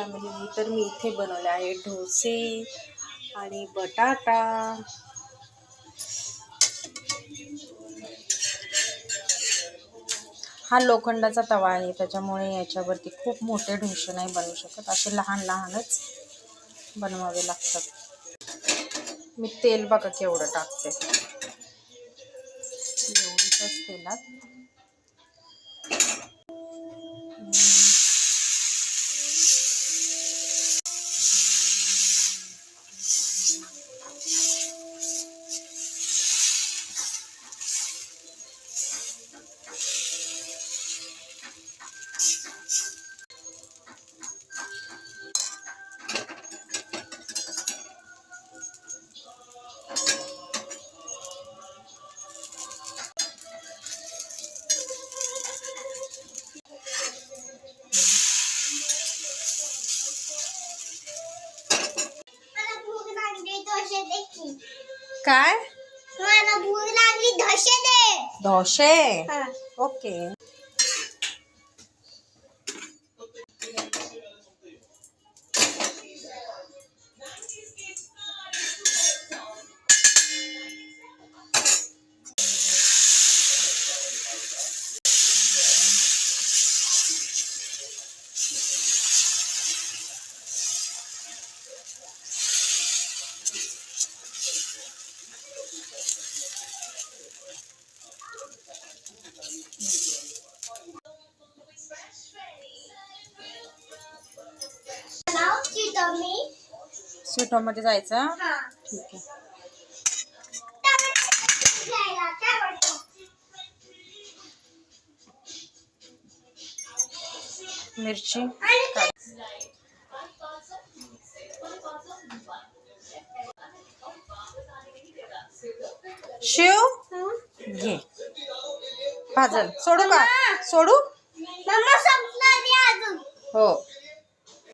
Family. तर मी इथे बनवले आहे डोसे आणि बटाटा. हा लोखंडाचा तवा आहे, त्याच्यामुळे याच्यावरती खूप मोठे डोसे नाही बनवू शकत, असे लहान लहानच बनवावे लागतात. मी तेल बघा केवढं टाकते, एवढीच तेलात काय मला भूक लागली, डोसे दे. डोसे ओके. स्वीट होम मध्ये जायचं. ठीक आहे. मिरची शिव घे भाजल. सोडू का? सोडू मम्मा संपला अजून. हो.